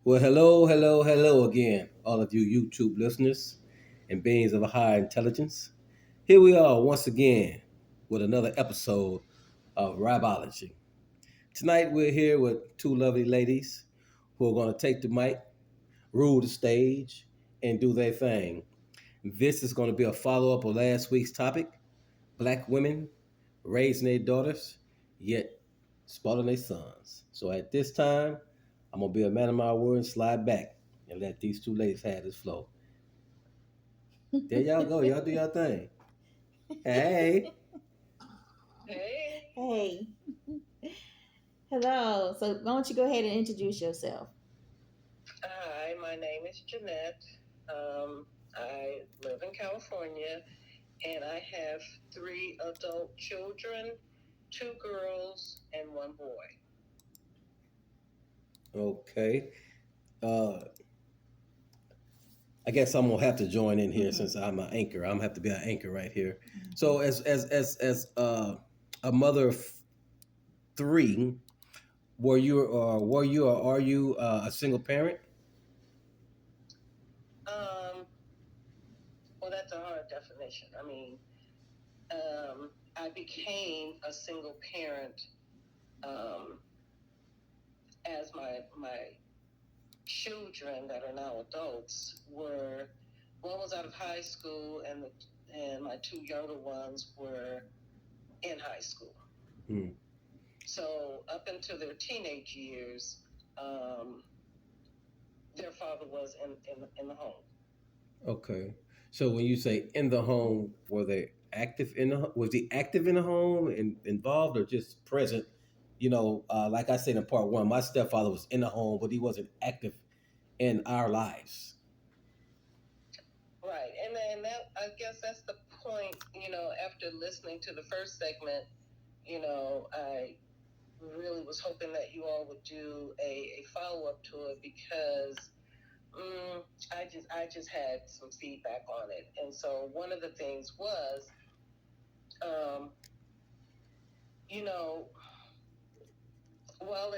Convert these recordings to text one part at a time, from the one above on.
Well, hello again, all of you YouTube listeners and beings of a high intelligence. Here we are once again with another episode of Rapology. Tonight we're here with two lovely ladies who are going to take the mic, rule the stage, and do their thing. This is going to be a follow up of last week's topic: Black women raising their daughters, yet spoiling their sons. So at this time, I'm gonna be a man of my word and slide back and let these two ladies have this flow. There y'all go. Y'all do your thing. Hey. Hey, Hey, hello. So why don't you go ahead and introduce yourself? hi, my name is Jeanette. I live in California and I have three adult children, two girls and one boy. Okay. Uh, I guess I'm gonna have to join in here Mm-hmm. since I'm an anchor. I'm gonna have to be an anchor right here. Mm-hmm. So as a mother of three, were you or are you a single parent? Um, well, that's a hard definition. I became a single parent um, as my children that are now adults were one was out of high school and my two younger ones were in high school. Hmm. So up until their teenage years, um, their father was in the home. Okay. So when you say in the home, were they active in the was he active in the home and involved or just present? Like I said in part one, my stepfather was in the home, but he wasn't active in our lives. Right, and then that I guess that's the point. After listening to the first segment, I really was hoping that you all would do a follow up to it because I just had some feedback on it, and so one of the things was, um, you know, while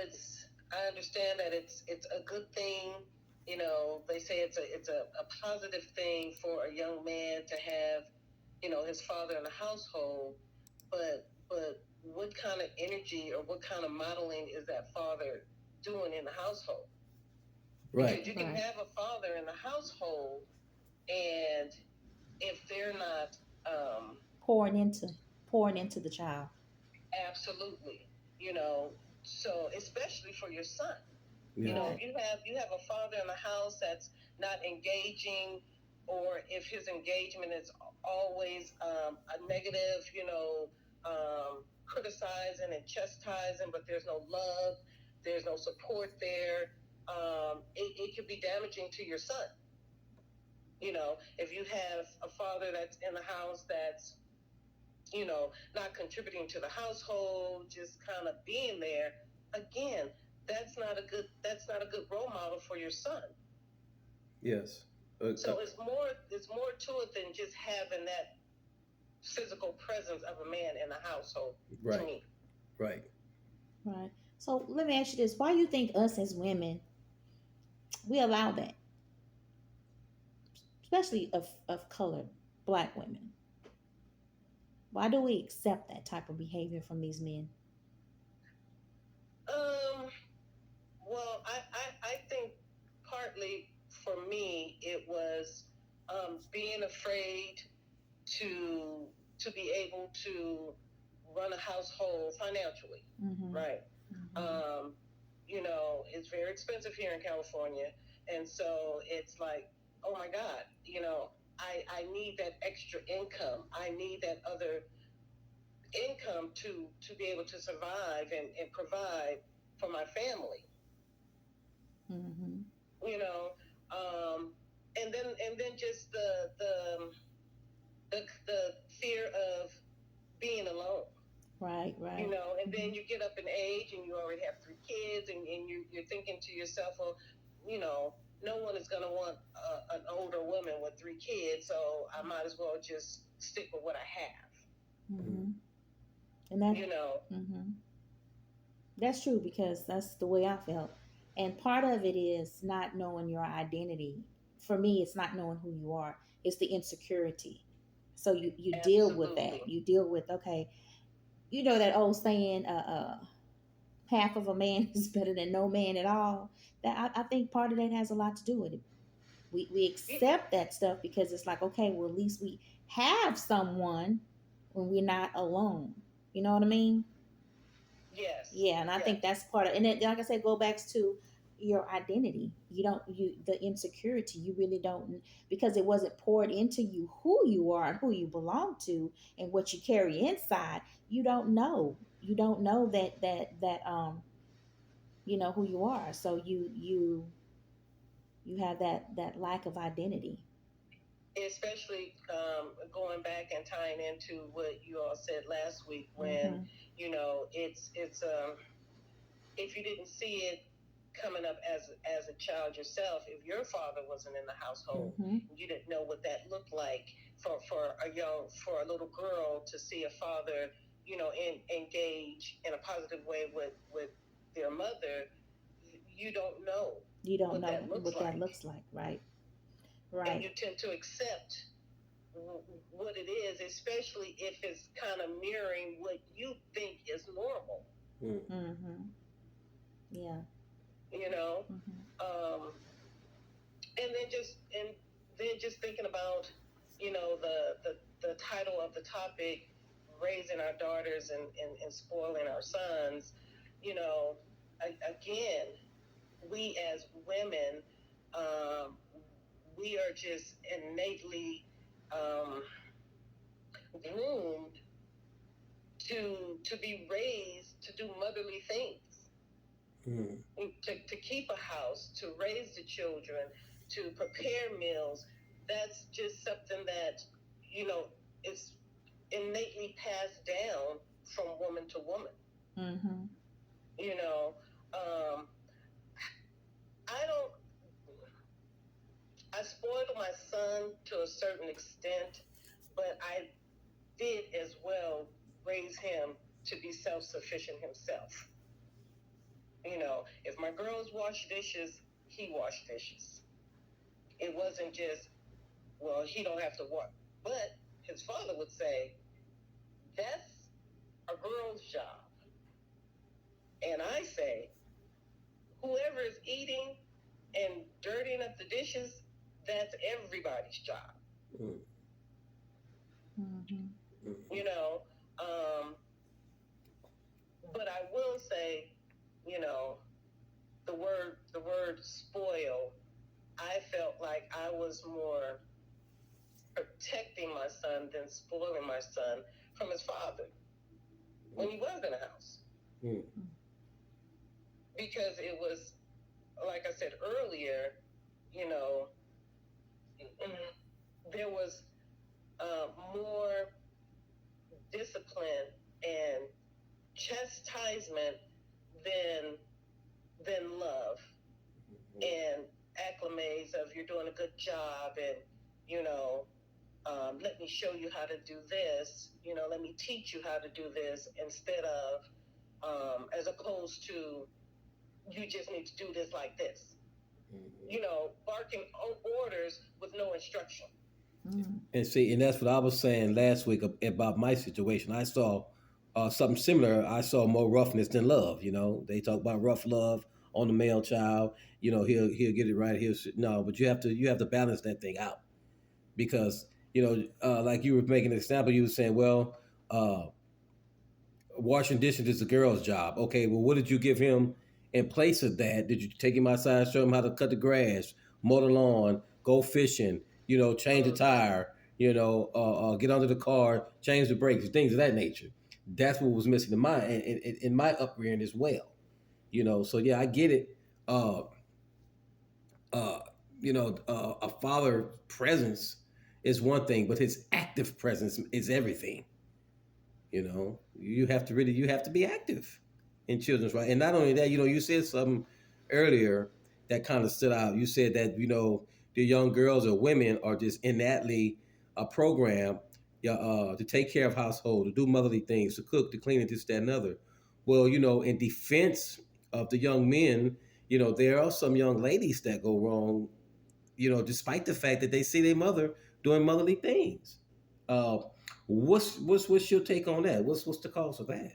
I understand that it's a good thing. They say it's a positive thing for a young man to have, his father in the household, but what kind of energy or what kind of modeling is that father doing in the household? Right. Because you can Right. have a father in the household, and if they're not Pouring into pouring into the child. absolutely, you know, so especially for your son. Yes. If Right. you have a father in the house that's not engaging, or if his engagement is always a negative, criticizing and chastising, but there's no love, there's no support there. It could be damaging to your son. If you have a father that's in the house that's not contributing to the household, just kind of being there. Again, that's not a good role model for your son. Yes. Uh, uh, So it's more to it than just having that physical presence of a man in the household. To right. me, Right. Right. So let me ask you this: why do you think us as women we allow that, especially of color, black women? Why do we accept that type of behavior from these men? um, well, I think partly for me it was being afraid to to be able to run a household financially, Mm-hmm. right? Mm-hmm. Um, it's very expensive here in California, and so it's like, oh my God, I need that extra income. I need that other income to be able to survive and provide for my family. Mm-hmm. You know, um, and then just the fear of being alone. Right. Right. And Mm-hmm. then you get up in age and you already have three kids, and you're thinking to yourself, well, you know, no one is going to want an older woman with three kids, so I might as well just stick with what I have, Mm-hmm. And that. you know. Mm-hmm. That's true because that's the way I felt. And part of it is not knowing your identity. For me, it's not knowing who you are. It's the insecurity. So you deal with Absolutely. that. You deal with, okay, you know that old saying, half of a man is better than no man at all. That I think part of that has a lot to do with it. We Y- accept that stuff because it's like, okay, well, at least we have someone when we're not alone. You know what I mean? yes, Yeah, and I think yes, that's part of, and then, like I said, go back to your identity. You don't, you, the insecurity, you really don't, because it wasn't poured into you who you are and who you belong to and what you carry inside. You don't know. You don't know that you know who you are. So you have that lack of identity. especially going back and tying into what you all said last week when Mhm. it's if you didn't see it coming up as a child yourself, if your father wasn't in the household, Mhm. you didn't know what that looked like for a little girl to see a father, engage in a positive way with their mother. You don't know You don't what know that looks what that like, looks like, right? and Right. you tend to accept what it is, especially if it's kind of mirroring what you think is normal. Mm. Mhm. Yeah. You know, Mhm. um, and then just thinking about the title of the topic, raising our daughters and spoiling our sons. You know, again, we as women, um, we are just innately um, groomed to be raised to do motherly things, Mm. to keep a house, to raise the children, to prepare meals. That's just something that, you know, is innately passed down from woman to woman. Mhm. You know, um, I don't, I spoiled my son to a certain extent, but I did as well raise him to be self sufficient himself. If my girls wash dishes, he washed dishes. It wasn't just, well, he don't have to work. But his father would say, that's a girl's job. And I say, whoever is eating and dirtying up the dishes, that's everybody's job. Mm. Mhm. You know, um, but I will say, you know, the word spoil, I felt like I was more protecting my son than spoiling my son from his father when he was in the house. Mm. Because it was, like I said earlier, you know, there was more discipline and chastisement than love and acclimates of you're doing a good job, and you know let me show you how to do this, let me teach you how to do this, instead of as opposed to you just need to do this like this, barking orders with no instruction. Mhm. And see, and that's what I was saying last week about my situation. I saw something similar. I saw more roughness than love. They talk about rough love on the male child. He'll get it right. No, but you have to balance that thing out because like you were making an example. You were saying, well, uh, washing dishes is a girl's job. Okay, well, what did you give him in place of that? Did you take him outside, show him how to cut the grass, mow the lawn, go fishing, change the tire, get under the car, change the brakes, things of that nature? That's what was missing in my upbringing as well. So yeah, I get it. Uh, uh, a father presence is one thing, but his active presence is everything. You have to be active in children's right. And not only that, you said something earlier that kind of stood out. You said that the young girls or women are just innately programmed to take care of household, to do motherly things, to cook, to clean, and this, that, and other. Well, in defense of the young men, there are some young ladies that go wrong, despite the fact that they see their mother doing motherly things. Uh, what's your take on that? What's the cause of that?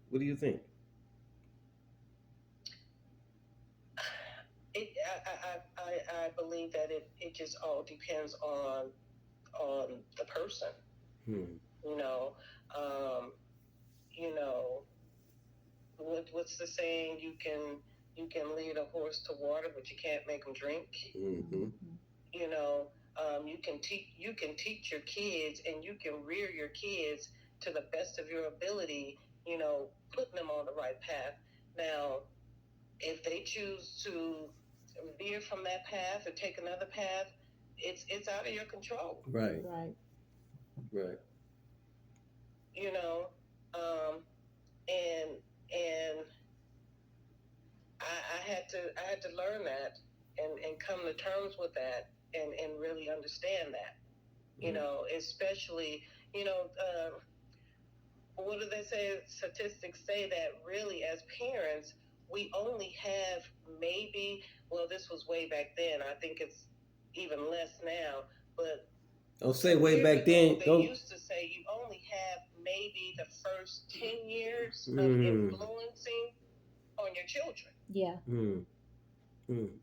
What do you think? I believe that it just all depends on the person. Hmm. You know, um, you know, what's the saying? You can lead a horse to water, but you can't make him drink. Hmm. Mhm. You know, you can teach your kids, and you can rear your kids to the best of your ability. Putting them on the right path. Now, if they choose to veer from that path or take another path, it's out of your control. Right. Right. Right. You know, um, and and I had to learn that and come to terms with that and really understand that. Mm. Especially what do they say? Statistics say that really, as parents, we only have maybe, well, this was way back then. I think it's even less now, but Don't say some way years back ago, then. they Don't. used to say you only have maybe the first 10 years of Mm. influencing on your children, Yeah. Mm. Mm.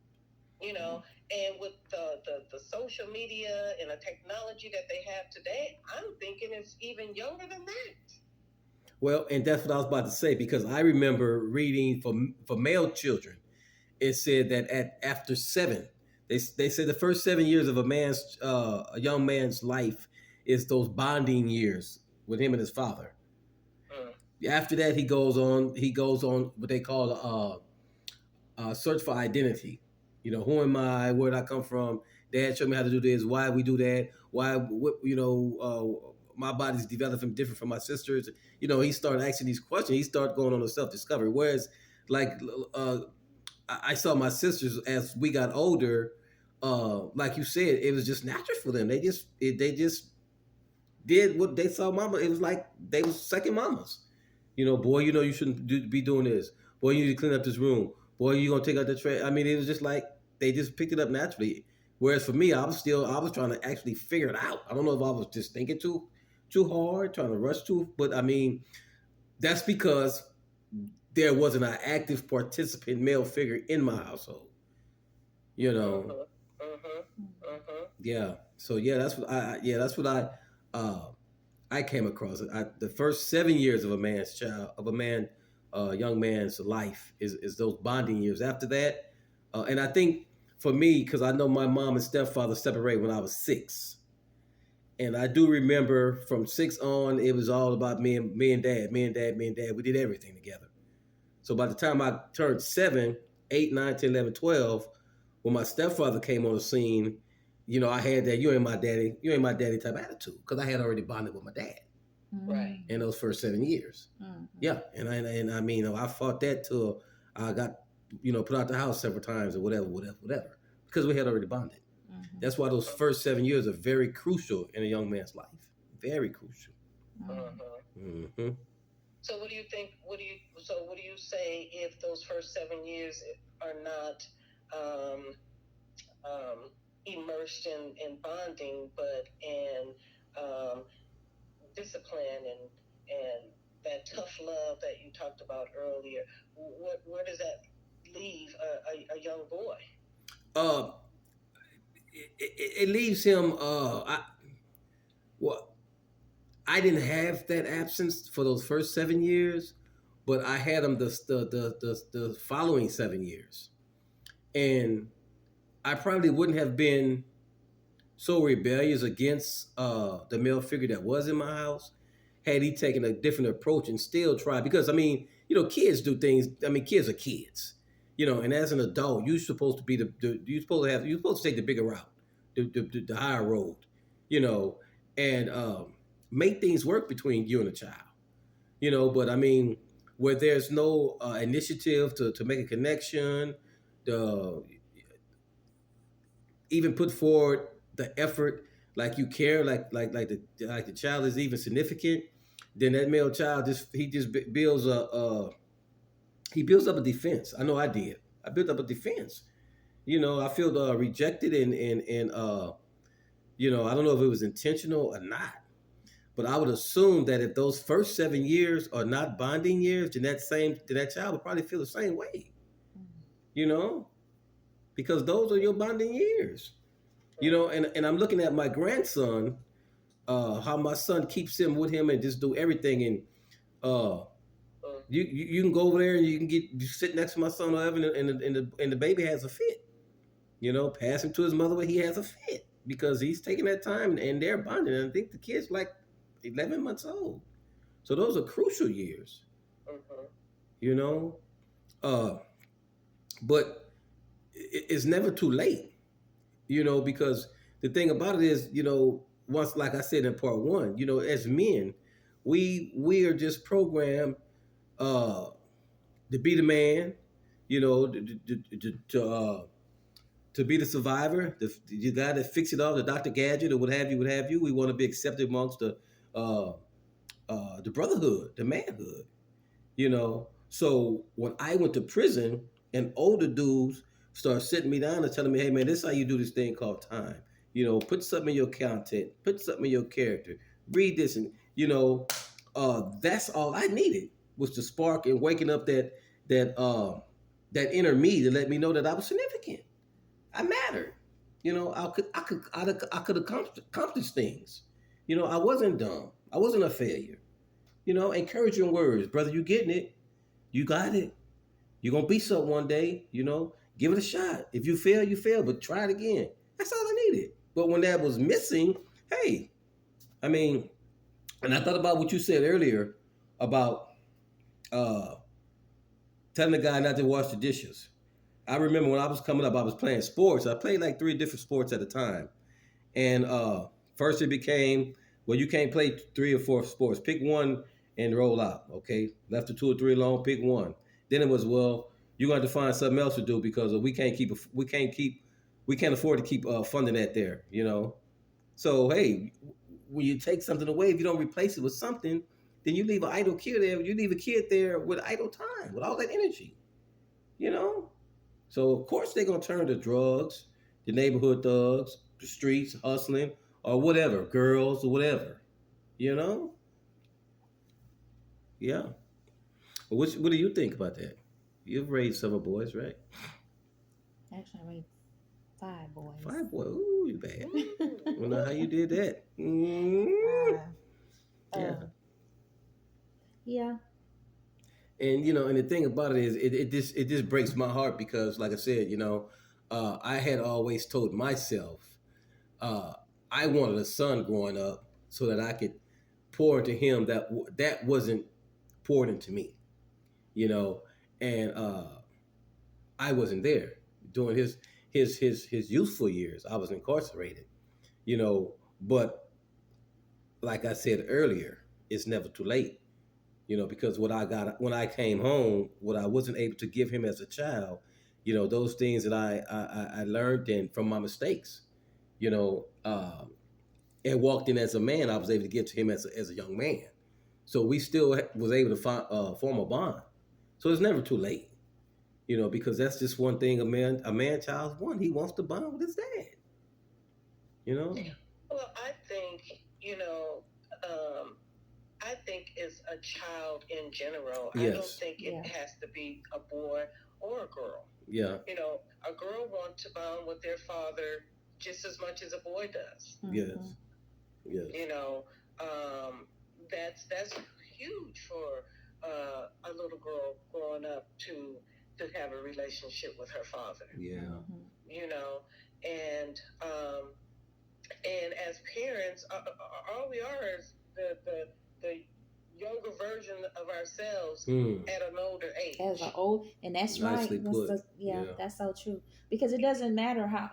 you Yeah. know, and with the social media and the technology that they have today, I'm thinking it's even younger than that. Well, and that's what I was about to say because I remember reading for male children. It said that at after seven, they say the first 7 years of a young man's life is those bonding years with him and his father. Mm. After that, he goes on what they call search for identity. Who am I? Where did I come from? Dad showed me how to do this. Why we do that? Why what my body's developing different from my sister's. He started asking these questions. He started going on a self discovery. Whereas, like, uh, I saw my sisters as we got older. Like you said, it was just natural for them. They just did what they saw mama. It was like they was second mamas. Boy, you shouldn't be doing this. Boy, you need to clean up this room. Boy, you gonna take out the trash. I mean, it was just like they just picked it up naturally. Whereas for me, I was trying to actually figure it out. I don't know if I was just thinking too hard, trying to rush too. But I mean, that's because there wasn't an active participant male figure in my household. You know, Mhm. Mhm. Mhm. Mhm. yeah. So yeah, that's what I came across. The first 7 years of a young man's life is those bonding years. After that, and I think for me, because I know my mom and stepfather separated when I was 6, and I do remember from 6 on, it was all about me and dad. We did everything together. So by the time I turned 7, 8, 9, 10, 11, 12, when my stepfather came on the scene, I had that you ain't my daddy type attitude because I had already bonded with my dad Right. in those first 7 years. Mhm. Yeah, and I mean, I fought that till I got put out the house several times or whatever, because we had already bonded. Mhm. That's why those first 7 years are very crucial in a young man's life. Very crucial. Mhm. Mhm. Hmm. So what do you think? What do you say if those first 7 years are not um, um, immersed in bonding, but in um, discipline and that tough love that you talked about earlier? Where does that leave a young boy? Uh, it leaves him. Well, I didn't have that absence for those first 7 years, but I had him the following 7 years, and I probably wouldn't have been so rebellious against the male figure that was in my house had he taken a different approach and still tried. Because I mean, kids do things. I mean, kids are kids. And as an adult, you're supposed to be you're supposed to take the bigger route, the higher road. You know, and make things work between you and the child. But I mean, where there's no initiative to make a connection, the even put forward the effort, like you care, like the child is even significant, then that male child just builds a he builds up a defense. I know I did. I built up a defense. I feel rejected and I don't know if it was intentional or not, but I would assume that if those first 7 years are not bonding years, then that child would probably feel the same way. Mm. You know, because those are your bonding years. And I'm looking at my grandson, how my son keeps him with him and just do everything. And uh, you can go over there and you sit next to my son or whatever, and the baby has a fit. Pass him to his mother where he has a fit because he's taking that time and they're bonding. And I think the kid's like 11 months old. So those are crucial years, you know. Uh, but it's never too late, because the thing about it is, once, like I said in part one, as men, we are just programmed uh, to be the man, to be the survivor, you got to fix it all, the Dr. Gadget or what have you, what have you. We want to be accepted amongst uh, the brotherhood, the manhood. So when I went to prison and older dudes started sitting me down and telling me, hey man, this is how you do this thing called time. Put something in your content, put something in your character, read this, and that's all I needed was the spark and waking up that inner me to let me know that I was significant. I mattered. I could accomplish things. I wasn't dumb. I wasn't a failure. Encouraging words, brother. You getting it? You got it. You're gonna be something one day. Give it a shot. If you fail, you fail, but try it again. That's all I needed. But when that was missing, hey, I mean, and I thought about what you said earlier about uh, telling the guy not to wash the dishes. I remember when I was coming up, I was playing sports. I played like three different sports at a time. And first it became, well, you can't play three or four sports. Pick one and roll out. Okay, left the two or three alone. Pick one. Then it was, well, you're going to have to find something else to do because we can't afford to keep funding that there. So hey, when you take something away, if you don't replace it with something, then you leave an idle kid there. You leave a kid there with idle time, with all that energy. You know. So of course they're gonna turn to drugs, the neighborhood thugs, the streets, hustling, or whatever, girls or whatever. You know? Yeah. What do you think about that? You've raised several boys, right? Actually, I made 5 boys. 5 boys. Ooh, you bad. I don't know how you did that. Mm. 5. Yeah. Um, yeah. And the thing about it is, it just breaks my heart because, like I said, I had always told myself uh, I wanted a son growing up so that I could pour into him that wasn't poured into me, you know, and I wasn't there during his youthful years. I was incarcerated, but like I said earlier, it's never too late, because what I got when I came home, what I wasn't able to give him as a child, those things that I learned and from my mistakes, you know. And walked in as a man, I was able to give to him as a young man. So we still was able to form a bond. So it's never too late, because that's just one thing a man child wants. He wants to bond with his dad, you know. Well, um, I think it's a child in general. I don't Yes. think it has to be a boy or a girl. Yeah. A girl wants to bond with their father just as much as a boy does. Yes. Yes. That's huge for a little girl growing up to have a relationship with her father. Yeah. And as parents, all we are is the younger version of ourselves at an older age. As an old, and that's Nicely right. put. Yeah, that's so true. Because it doesn't matter how,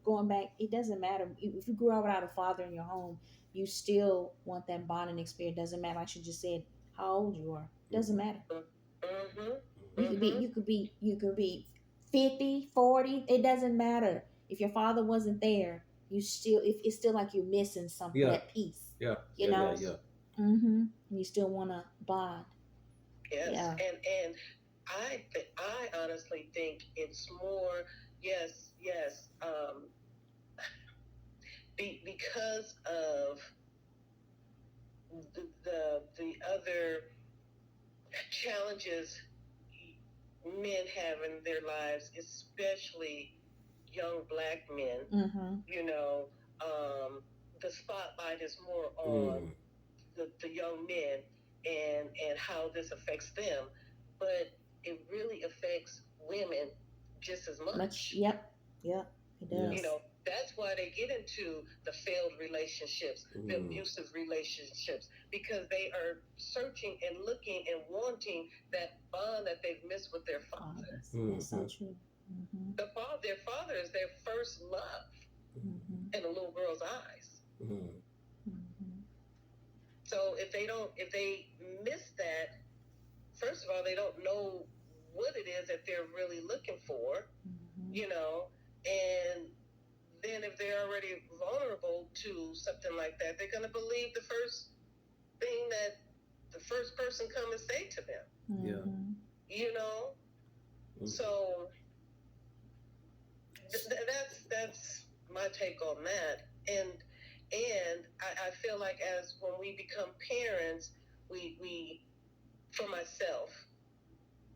going back, it doesn't matter if you grew up without a father in your home, you still want that bonding experience. Doesn't matter, like you just said, how old you are. Doesn't matter. Mm-hmm. You could be 50, 40. It doesn't matter. If your father wasn't there, you still, if it's still like you're missing something, Yeah. that piece. Yeah. You Yeah. know? Yeah. Mm-hmm. You still want to bond. Yes. Yeah. And I honestly think it's more, yes, yes, because of the other challenges men have in their lives, especially young black men. Mm-hmm. You know, the spotlight is more on the young men and how this affects them, but it really affects women just as much. Yep. Yep. It Yeah. does. That's why they get into the failed relationships, the abusive relationships, because they are searching and looking and wanting that bond that they've missed with their father. That's so true. Mm-hmm. Their father is their first love Mm-hmm. in a little girl's eyes. Mm-hmm. So if they miss that, first of all, they don't know what it is that they're really looking for, Mm-hmm. and then if they're already vulnerable to something like that, they're going to believe the first thing that the first person come and say to them. Yeah. You know, so that's my take on that, and I feel like as when we become parents, we for myself,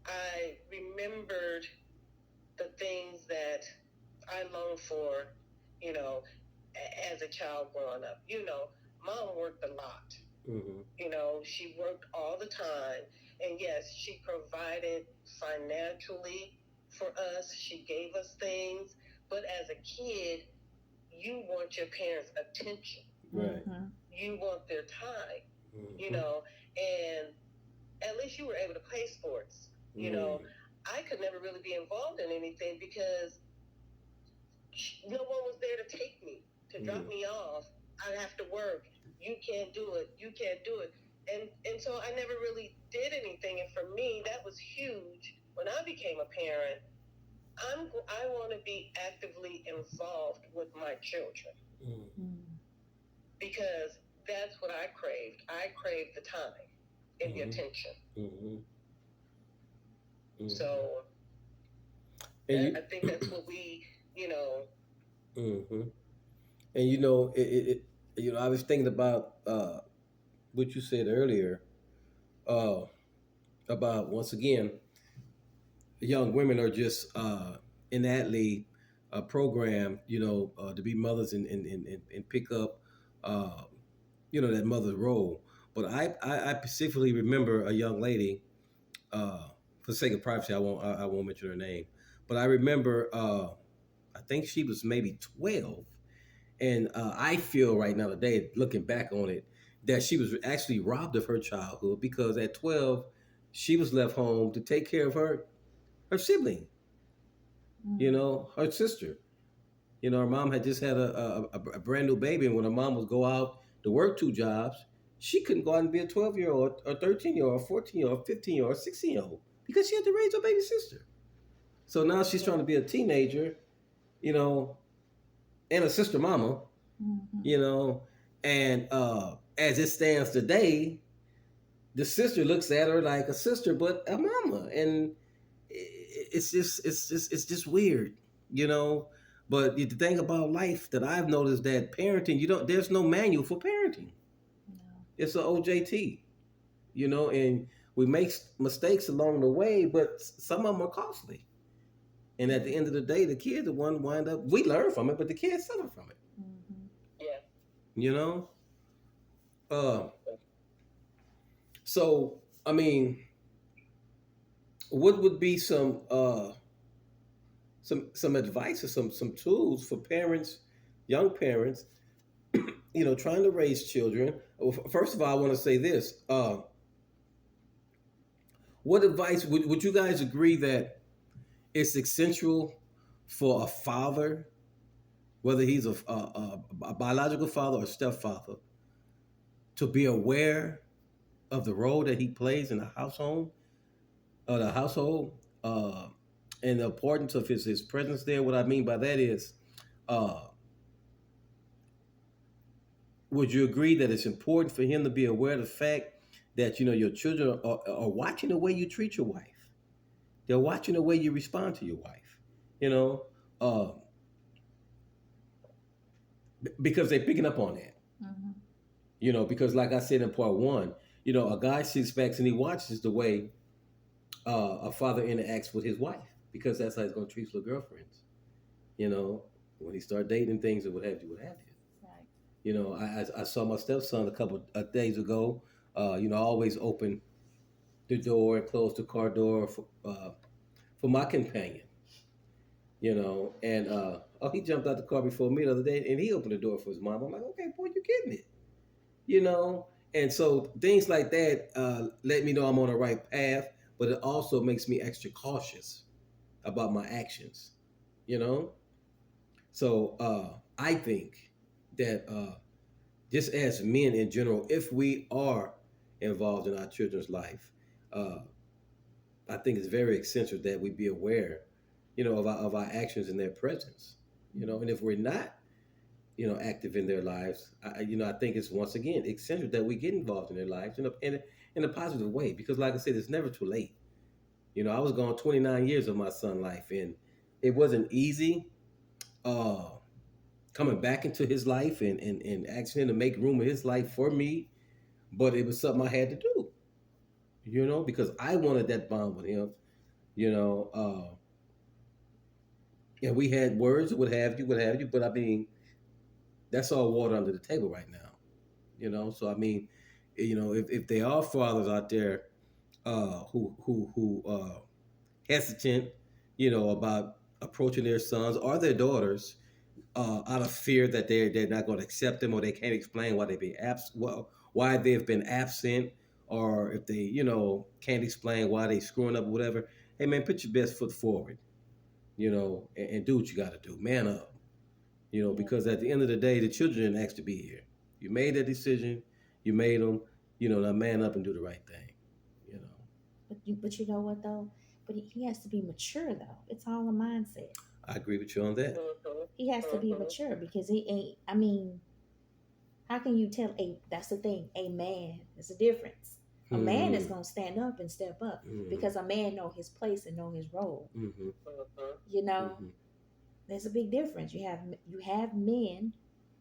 I remembered the things that I longed for, you know, as a child growing up. Mom worked a lot. She worked all the time. And yes, she provided financially for us. She gave us things. But as a kid, you want your parents' attention. Right. You want their time, and at least you were able to play sports. I could never really be involved in anything because no one was there to take me, to drop me off. I have to work. You can't do it. You can't do it. And so I never really did anything. And for me, that was huge. When I became a parent, I want to be actively involved with my children because that's what I craved. I craved the time and the attention. So I think that's what we, you know. And I was thinking about what you said earlier uh, about once again, young women are just innately programmed, to be mothers and pick up, uh, that mother role. But I specifically remember a young lady. For the sake of privacy, I won't mention her name, but I remember. I think she was maybe 12. And I feel right now today, looking back on it, that she was actually robbed of her childhood because at 12, she was left home to take care of her sibling, her sister. Her mom had just had a brand new baby, and when her mom would go out to work two jobs, she couldn't go out and be a 12-year-old, or 13-year-old, 14-year-old, 15-year-old, 16-year-old because she had to raise her baby sister. So now she's trying to be a teenager, you know, and a sister mama, you know, and as it stands today, the sister looks at her like a sister, but a mama, and it's just weird, you know. But the thing about life that I've noticed that parenting, there's no manual for parenting. No. It's an OJT, and we make mistakes along the way, but some of them are costly. And at the end of the day, the kids the one wind up. We learn from it, but the kids suffer from it. Yeah. You know. Uh, so I mean, what would be some advice or some tools for parents, young parents, trying to raise children? Well, first of all, I want to say this: what advice would you guys agree that it's essential for a father, whether he's a biological father or stepfather, to be aware of the role that he plays in the household, the household, uh, and the importance of his presence there? What I mean by that is, uh, would you agree that it's important for him to be aware of the fact that your children are watching the way you treat your wife? They're watching the way you respond to your wife. You know, uh, because they're picking up on that. Mm-hmm. Because like I said in part one, a guy sits back and he watches the way a father interacts with his wife because that's how he's going to treat his little girlfriends. You know, when he start dating things or what have you, what have you. Right. I saw my stepson a couple of days ago. I always open the door and close the car door for my companion. And he jumped out the car before me the other day, and he opened the door for his mom. I'm like, okay, boy, you getting it, you know. And so things like that let me know I'm on the right path, but it also makes me extra cautious about my actions, you know. So I think that just as men in general, if we are involved in our children's life, uh, I think it's very essential that we be aware, of our actions in their presence, and if we're not, active in their lives, I think it's once again essential that we get involved in their lives in a positive way because, like I said, it's never too late. I was gone 29 years of my son life, and it wasn't easy uh, coming back into his life and asking him to make room in his life for me, but it was something I had to do, because I wanted that bond with him, you know. And we had words, what have you, but I mean, that's all water under the table right now. So I mean, if there are fathers out there who hesitant, about approaching their sons or their daughters out of fear that they're not going to accept them or they can't explain why they've been why they've been absent, or if they can't explain why they screwing up or whatever. Hey man, put your best foot forward, and do what you got to do. Man up, Yeah. because at the end of the day, the children didn't ask to be here. You made that decision. You made them. Now man up and do the right thing. You know. But you know what though? But he has to be mature though. It's all a mindset. I agree with you on that. Mhm. He has to be Mhm. mature because he ain't. I mean, how can you tell a? That's the thing. A man. There's a difference. A man is Mm-hmm. gonna stand up and step up Mm-hmm. because a man know his place and know his role. Mm-hmm. Mhm. You know, Mm-hmm. there's a big difference. You have men,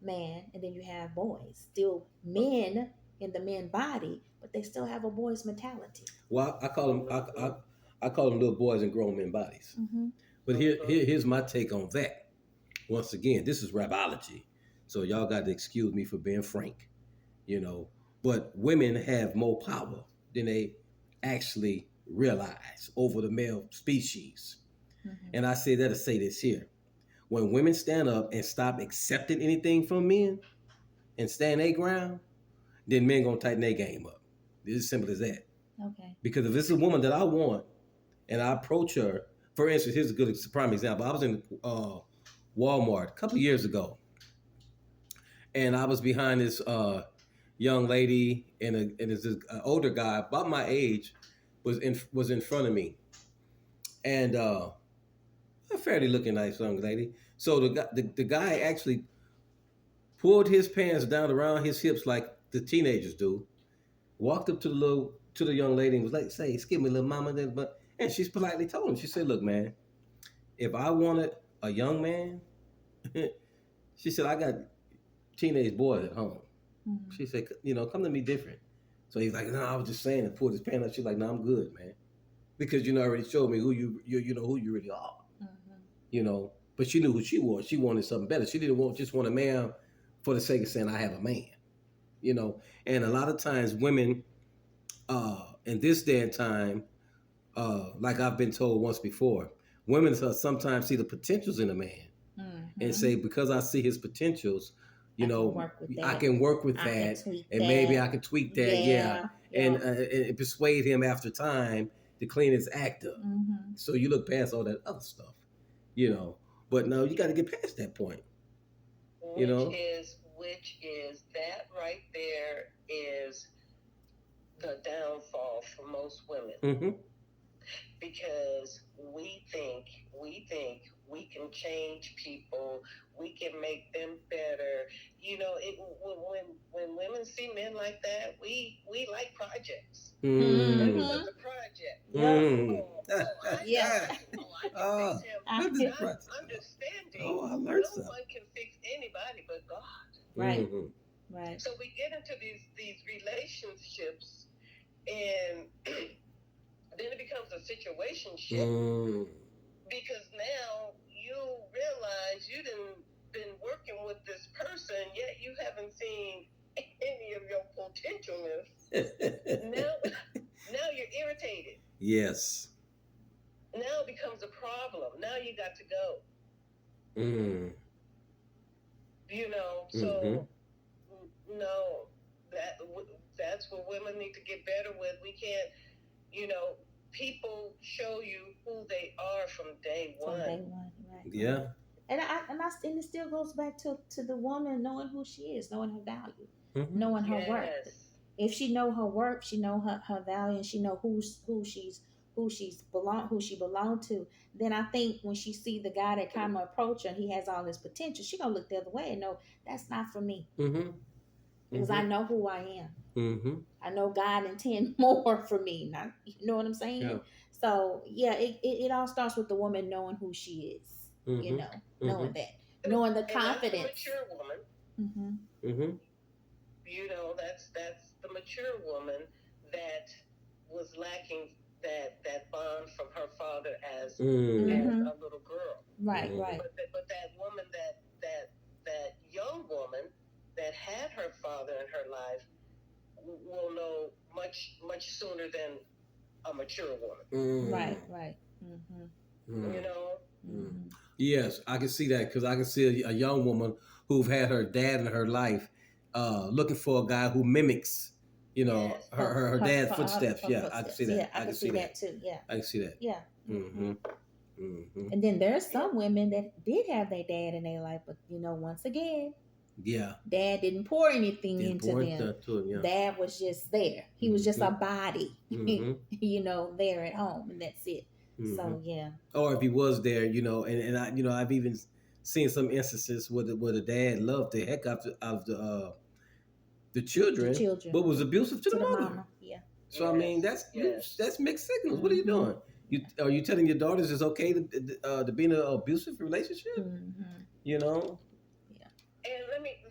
man, and then you have boys. Still men in the men body, but they still have a boy's mentality. Well, I call them I call them little boys in grown men bodies. Mm-hmm. But Mhm. here's my take on that. Once again, this is rapology, so y'all got to excuse me for being frank. You know, but women have more power than they actually realize over the male species. Mm-hmm. And I say that to say this here: when women stand up and stop accepting anything from men and stand their ground, then men gonna tighten their game up. It's as simple as that. Okay. Because if it's a woman that I want and I approach her, for instance, here's a good prime example. I was in Walmart a couple of years ago, and I was behind this young lady, and this older guy about my age was in front of me, and a fairly looking nice young lady. So the guy actually pulled his pants down around his hips like the teenagers do. Walked up to the young lady and was like, "Say, excuse me, little mama." And she's politely told him. She said, "Look, man, if I wanted a young man," she said, "I got teenage boys at home." Mm-hmm. She said, "Come to me different." So he's like, "No, I was just saying," and pulled his pants up. She's like, "No, I'm good, man, because already showed me who you know who you really are." Mm-hmm. But she knew who she was. She wanted something better. She didn't just want a man for the sake of saying I have a man. And a lot of times women in this day and time, like I've been told once before, women sometimes see the potentials in a man and Mm-hmm. say, because I see his potentials, I can work with I that. can work with I can that, tweak and maybe that. I can tweak that, yeah, Yeah. and, Yeah. and persuade him after time to clean his act up. Mm-hmm. So you look past all that other stuff, you know. But no, you got to get past that point, you know. Which is that right there is the downfall for most women Mm-hmm. because we think we can change people, we can make them better. When women see men like that, we like projects. Mm. Baby Mm-hmm. was a project. Yep. Mm. Oh, I Yeah. Oh, I can Oh, fix him. I, goodness Not gracious. understanding Oh, I learned no something. one can fix anybody but God. right. Mm-hmm. Right. So we get into these relationships, and then it becomes a situationship Mm. because now you realize you didn't been working with this person, yet you haven't seen any of your potentialness. Now, now you're irritated. Yes. Now it becomes a problem. Now you got to go. Mm. Mm-hmm. So no, that that's what women need to get better with. We can't, you know, people show you who they are from day From one. day one, right? Yeah. And it still goes back to the woman knowing who she is, knowing her value, Mm-hmm. knowing her worth. Yes. If she know her worth, she know her value, and she know who she belong to. Then I think when she see the guy that kind of approach her, he has all this potential. She gonna look the other way and know that's not for me Mm-hmm. because I know who I am. Mm-hmm. I know God intend more for me. Not, you know what I'm saying? Yeah. So yeah, it all starts with the woman knowing who she is. You Mm-hmm. know, Mm-hmm. knowing that, knowing the And that's the confidence. mature woman. Mm-hmm. Mm-hmm. That's the mature woman that was lacking that bond from her father as Mm-hmm. a little girl. Right, right. But that woman that young woman that had her father in her life will know much sooner than a mature woman. Mm. Right, right. Mm-hmm. Mm. You know. Mm-hmm. Yes, I can see that because I can see a young woman who've had her dad in her life, looking for a guy who mimics, Yes. her dad's footsteps. Her Yeah, I can see footsteps. that. Yeah, I can see that too. Yeah, I can see that. yeah. Mm-hmm. Mm-hmm. Mm-hmm. And then there's some women that did have their dad in their life, but once again, Yeah. dad didn't pour anything The into them. important to him. Yeah. Dad was just there. He was just a body, Mm-hmm. there at home, and that's it. Mm-hmm. So yeah. Or if he was there, and I, I've even seen some instances where the dad loved the heck out of the The children, children but was abusive to to the the mother. mama. Yeah. So I mean, that's mixed signals. What are you Mm-hmm. doing? Are you telling your daughters it's okay to be in an abusive relationship? Mm-hmm. You know? Yeah. And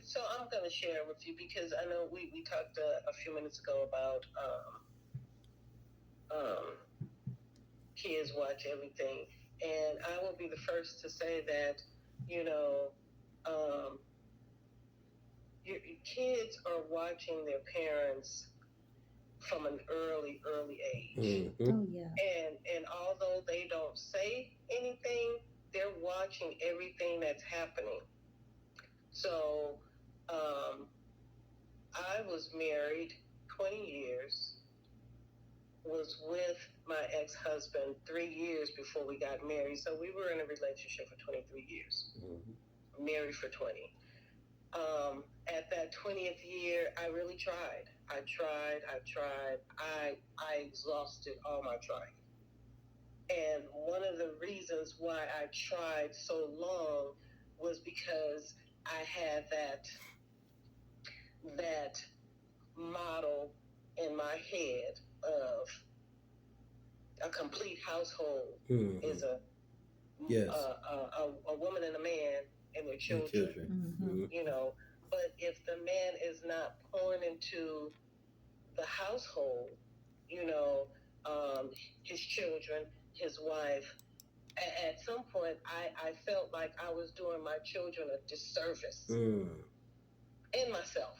so I'm going to share with you because I know we talked a few minutes ago about kids watch everything. And I will be the first to say that, um, your kids are watching their parents from an early age. Mm-hmm. Oh yeah. And although they don't say anything, they're watching everything that's happening. So I was married 20 years, was with my ex-husband 3 years before we got married. So we were in a relationship for 23 years, married for 20. At that 20th year, I really tried. I tried. I exhausted all my trying. And one of the reasons why I tried so long was because I had that model in my head of a complete household is Yes. a woman and a man and their children. Mm-hmm. But if the man is not pouring into the household, you know, his children, his wife, at some point I felt like I was doing my children a disservice and myself.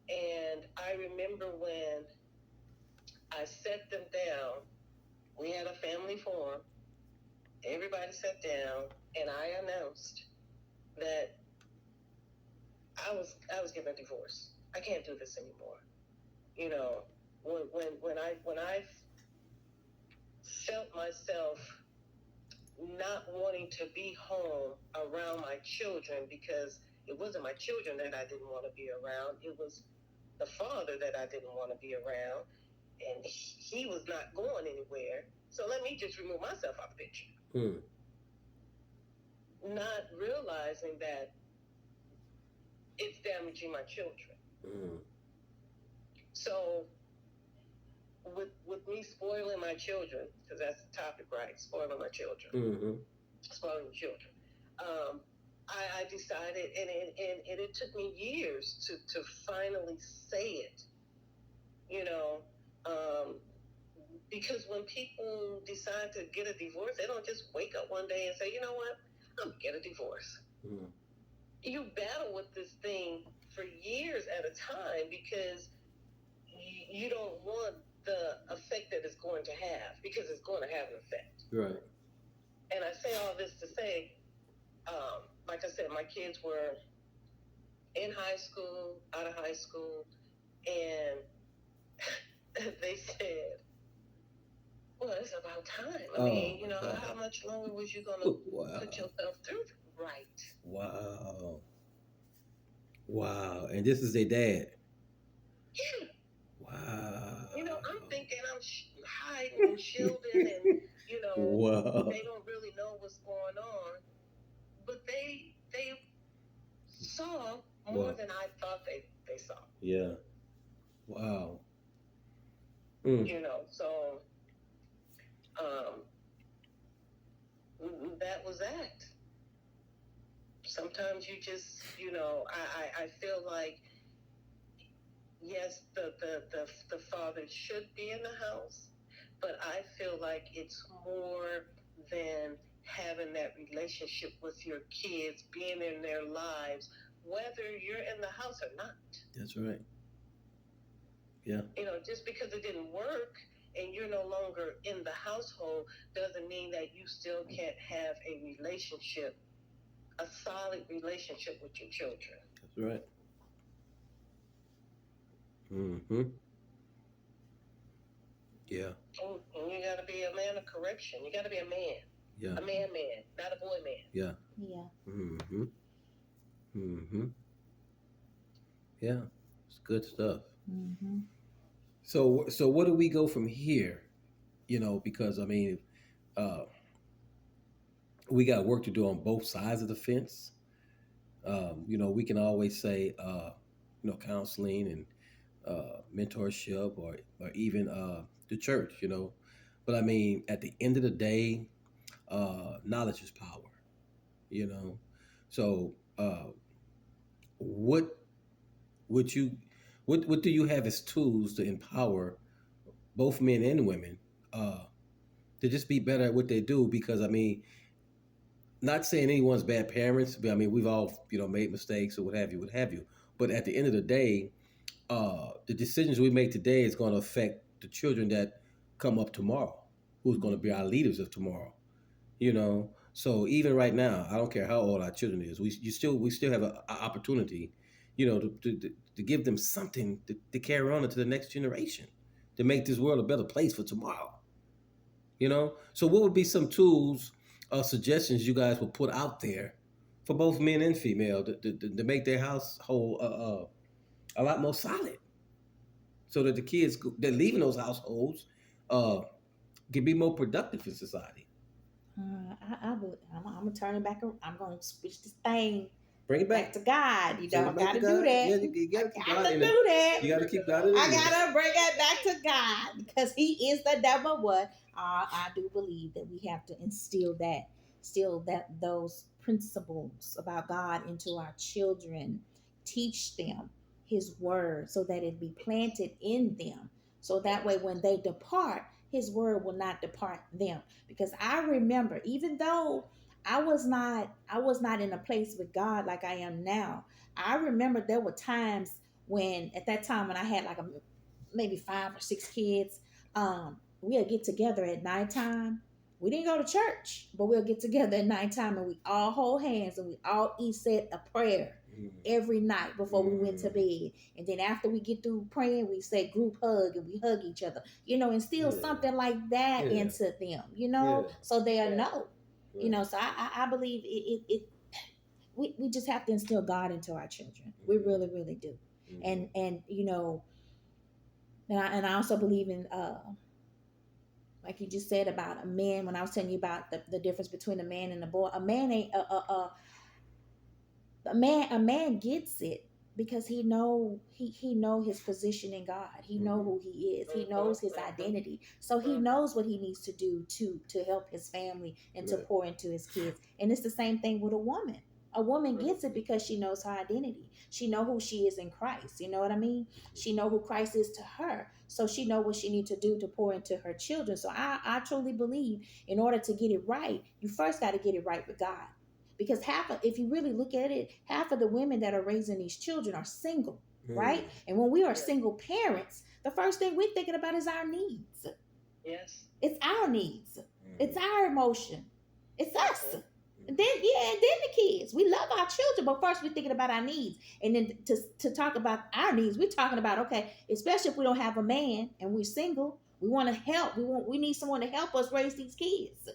And I remember when I set them down, we had a family forum, everybody sat down, and I announced that I was getting a divorce. I can't do this anymore. You know, when I felt myself not wanting to be home around my children because it wasn't my children that I didn't want to be around. It was the father that I didn't want to be around, and he was not going anywhere. So let me just remove myself out of the picture. Not realizing that it's damaging my children. So with me spoiling my children, because that's the topic, right? Spoiling my children, spoiling children. Um, I decided, and it took me years to finally say it. You know, um, because when people decide to get a divorce, they don't just wake up one day and say, you know what, I'm gonna get a divorce. Mm. You battle with this thing for years at a time because you don't want the effect that it's going to have, because it's going to have an effect. Right. And I say all this to say, like I said, my kids were in high school, out of high school, and they said, well, it's about time. I mean, you know, how much longer was you going to put yourself through? Right. Wow. Wow. And this is their dad. Yeah. Wow. You know, I'm thinking I'm hiding and shielding, and you know, wow, they don't really know what's going on, but they saw more, wow, than I thought they saw. Yeah. Wow. Mm. You know, so um, that was that. Sometimes you just, you know, I feel like, yes, the father should be in the house, but I feel like it's more than having that relationship with your kids, being in their lives, whether you're in the house or not. That's right. Yeah. You know, just because it didn't work and you're no longer in the household doesn't mean that you still can't have a relationship, a solid relationship with your children. That's right. Mm-hmm. Yeah. And you got to be a man of correction. You got to be a man. Yeah. A man, not a boy, man. Yeah. Yeah. Mm-hmm. Mm-hmm. Yeah. It's good stuff. Mm-hmm. So what do we go from here? You know, because I mean, uh, we got work to do on both sides of the fence. You know, we can always say, you know, counseling and mentorship, or even the church. You know, but I mean, at the end of the day, knowledge is power. You know, so what would you what do you have as tools to empower both men and women uh, to just be better at what they do? Because I mean, not saying anyone's bad parents, but I mean we've all, you know, made mistakes or what have you, what have you. But at the end of the day, the decisions we make today is going to affect the children that come up tomorrow, who's going to be our leaders of tomorrow. You know, so even right now, I don't care how old our children is, we still have an opportunity, you know, to give them something to carry on into the next generation, to make this world a better place for tomorrow. You know, so what would be some tools or suggestions you guys would put out there for both men and female to make their household a lot more solid, so that the kids that leave in those households uh, can be more productive in society. I'm gonna turn it back. I'm gonna switch this thing Bring it back back. to God. You know, Send I it back to gotta do God. that. Yeah, you I gotta keep got God to in it. do that. You gotta keep God in I the mix. gotta bring it back to God because He is the number one. I do believe that we have to instill those principles about God into our children, teach them His word so that it be planted in them. So that way, when they depart, His word will not depart them. Because I remember, even though I was not in a place with God like I am now. I remember there were times when at that time when I had like maybe 5 or 6 kids, we'll get together at nighttime. We didn't go to church, but we'll get together at nighttime and we all hold hands and we all each said a prayer every night before we went to bed. And then after we get through praying, we say group hug and we hug each other, instill something like that into them, so they'll know, so I believe we just have to instill God into our children. We really, really do. And and I also believe in like you just said about a man, when I was telling you about the difference between a man and a boy. A man ain't a man gets it. because he know his position in God. He know who he is. He knows his identity. So he knows what he needs to do to help his family and to Right. pour into his kids. And it's the same thing with a woman. A woman gets it because she knows her identity. She know who she is in Christ. You know what I mean? She know who Christ is to her. So she know what she need to do to pour into her children. So I truly believe in order to get it right, you first got to get it right with God. Because if you really look at it, half of the women that are raising these children are single, right? And when we are single parents, the first thing we're thinking about is our needs. Yes. It's our needs. It's Mhm. our emotion. It's us. And then the kids. We love our children, but first we're thinking about our needs. And then to talk about our needs, we're talking about, okay, especially if we don't have a man and we're single, we want to help. We need someone to help us raise these kids.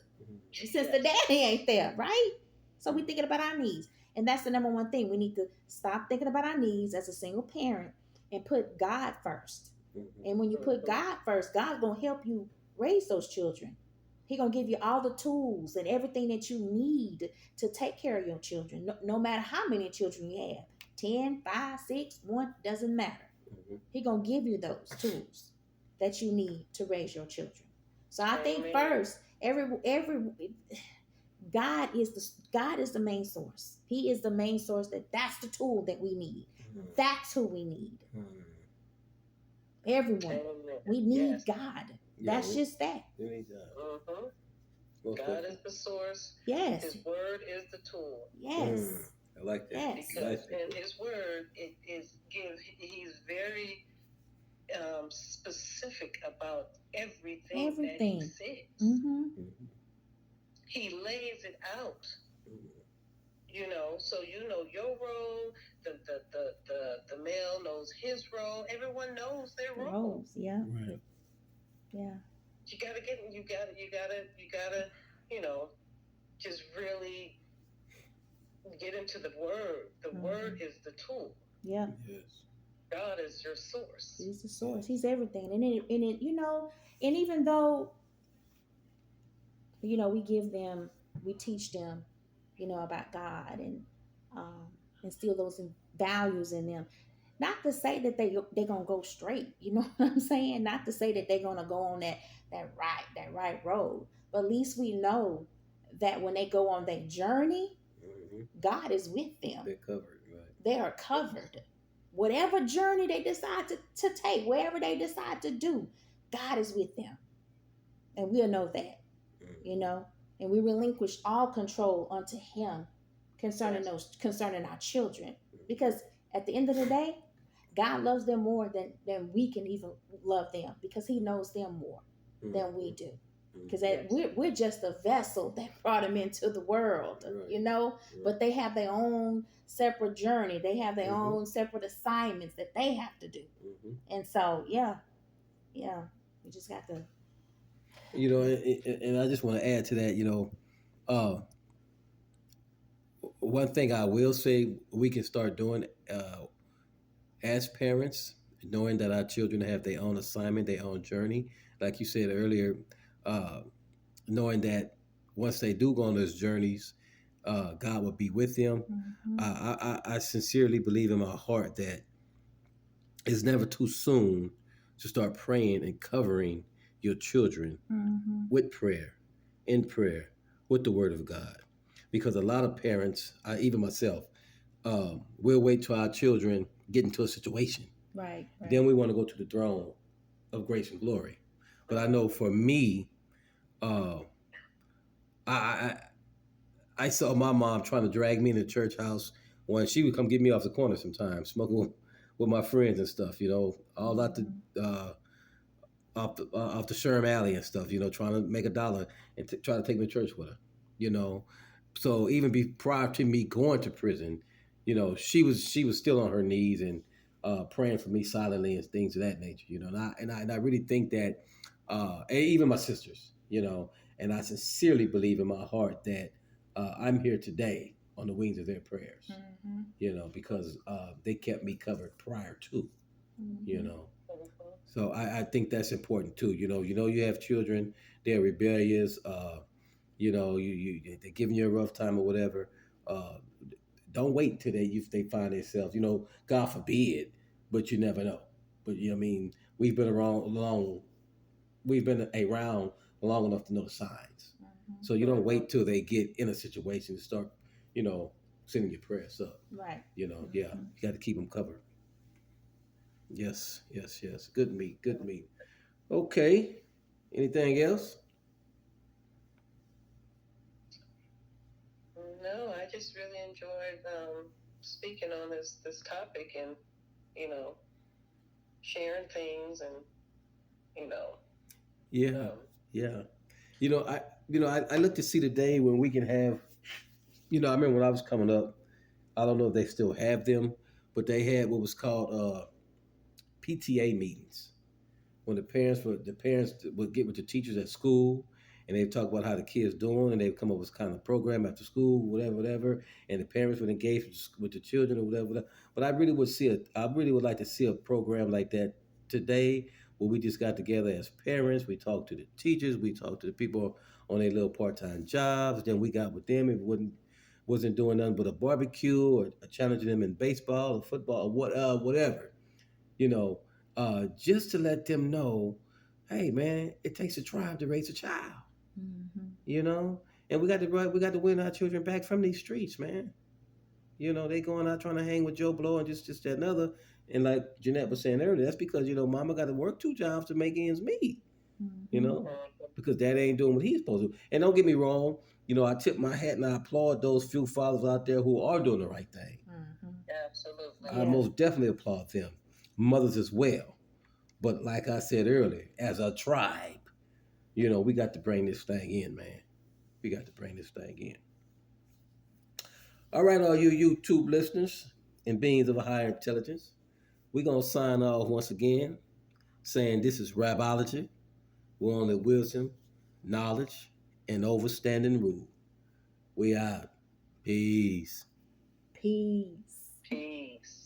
Since the daddy ain't there, right? So we're thinking about our needs. And that's the number one thing. We need to stop thinking about our needs as a single parent and put God first. And when you put God first, God's gonna help you raise those children. He gonna give you all the tools and everything that you need to take care of your children. No matter how many children you have, 10, 5, 6, 1, doesn't matter. He gonna give you those tools that you need to raise your children. So I think first, every God is the main source. He is the main source. That's the tool that we need. That's who we need. Everyone. We need God. That's just that. We need God. God is the source. Yes. His word is the tool. Yes. I like that. Yes. Because in his word, he's very specific about everything that he says. He lays it out. So you know your role. The male knows his role. Everyone knows their role. Yeah. Right. Yeah. You gotta, just really get into the word. The word is the tool. Yeah. Yes. God is your source. He's the source. Yes. He's everything. And even though, we teach them, about God and instill those values in them. Not to say that they're gonna go straight, you know what I'm saying? Not to say that they're gonna go on that right road. But at least we know that when they go on that journey, God is with them. They're covered, right? They are covered. Whatever journey they decide to take, wherever they decide to do, God is with them. And we'll know that, and we relinquish all control unto him concerning our children. Because at the end of the day, God loves them more than we can even love them, because he knows them more than we do. Because we're just a vessel that brought them into the world, but they have their own separate journey. They have their own separate assignments that they have to do. And so, yeah, we just got to. And I just want to add to that, uh, one thing I will say we can start doing as parents, knowing that our children have their own assignment, their own journey. Like you said earlier, uh, knowing that once they do go on those journeys, God will be with them. I sincerely believe in my heart that it's never too soon to start praying and covering your children with prayer, in prayer, with the Word of God. Because a lot of parents, even myself, we'll wait till our children get into a situation. Right. Then we want to go to the throne of grace and glory. But I know for me, uh, I, I saw my mom trying to drag me in the church house when she would come get me off the corner sometimes, smoking with my friends and stuff, all out the off the Sherm Alley and stuff, trying to make a dollar and try to take me to church with her, you know. So even prior to me going to prison, she was still on her knees and praying for me silently and things of that nature, and I really think that, and even my sisters, and I sincerely believe in my heart that I'm here today on the wings of their prayers, because they kept me covered prior to, you know. So I think that's important too. You have children, they're rebellious. They're giving you a rough time or whatever. Uh, don't wait till they find themselves. God forbid, but you never know. But I mean, we've been around long. We've been around long enough to know the signs. Mm-hmm. So you don't wait till they get in a situation to start, you know, sending your prayers up. Right. Yeah, Mm-hmm. you got to keep them covered. Yes, yes, yes. Good meat, good meat. Okay. Anything else? No, I just really enjoyed speaking on this topic and you know sharing things and you know Yeah, yeah. I look to see the day when we can have. I remember when I was coming up. I don't know if they still have them, but they had what was called PTA meetings when the parents would get with the teachers at school and they'd talk about how the kids doing and they'd come up with kind of program after school, whatever, and the parents would engage with the children or whatever. But I really would like to see a program like that today where we just got together as parents, we talked to the teachers, we talked to the people on their little part-time jobs, then we got with them. It wasn't doing nothing but a barbecue or challenging them in baseball or football or whatever you know, just to let them know, hey man, it takes a tribe to raise a child, Mm-hmm. you know, and we got to win our children back from these streets, man. They going out trying to hang with Joe Blow and just that another, and like Jeanette was saying earlier, that's because Mama got to work two jobs to make ends meet, you Mm-hmm. know, because Dad ain't doing what he's supposed to. And don't get me wrong, I tip my hat and I applaud those few fathers out there who are doing the right thing. Mm-hmm. absolutely. I Yeah. most definitely applaud them, mothers as well. But like I said earlier, as a tribe, we got to bring this thing in, man. We got to bring this thing in. All right, all you YouTube listeners and beings of a higher intelligence, we're going to sign off once again saying this is Rapology. We're only wisdom, knowledge, and overstanding rule. We out. Peace. Peace. Peace.